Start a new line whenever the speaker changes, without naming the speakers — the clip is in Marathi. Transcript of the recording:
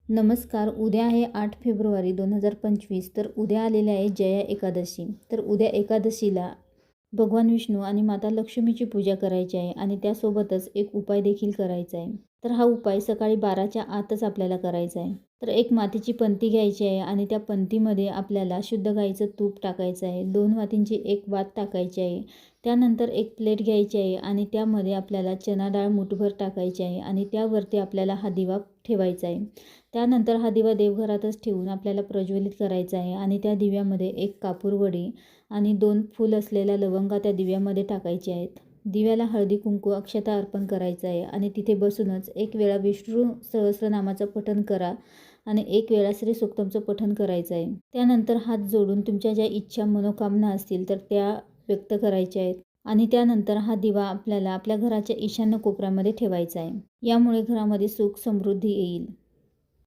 नमस्कार. उद्या आहे 8 फेब्रुवारी 2025. तर उद्या आलेली आहे जया एकादशी. तर उद्या एकादशीला भगवान विष्णू आणि माता लक्ष्मीची पूजा करायची आहे आणि त्यासोबतच एक उपाय देखील करायचा आहे. तर हा उपाय सकाळी 12च्या आतच आपल्याला करायचा आहे. तर एक मातीची पंती घ्यायची आहे आणि त्या पंतीमध्ये आपल्याला शुद्ध गाईचं तूप टाकायचं आहे. 2 वातींची एक वात टाकायची आहे. त्यानंतर एक प्लेट घ्यायची आहे आणि त्यामध्ये आपल्याला चणा डाळ मुठभर टाकायची आहे आणि त्यावरती आपल्याला हा दिवा ठेवायचा आहे. त्यानंतर हा दिवा देवघरातच ठेवून आपल्याला प्रज्वलित करायचा आहे आणि त्या दिव्यामध्ये एक कापूरवडी आणि 2 फूल असलेल्या लवंगा त्या दिव्यामध्ये टाकायच्या आहेत. दिव्याला हळदी कुंकू अक्षता अर्पण करायचं आहे आणि तिथे बसूनच एक वेळा विष्णू सहस्रनामाचं पठण करा आणि एक वेळा श्री सूक्तमचं पठण करायचं आहे. त्यानंतर हात जोडून तुमच्या ज्या इच्छा मनोकामना असतील तर त्या व्यक्त करायच्या आहेत आणि त्यानंतर हा दिवा आपल्याला आपल्या घराच्या ईशान्य कोपऱ्यामध्ये ठेवायचा आहे. यामुळे घरामध्ये सुख समृद्धी येईल.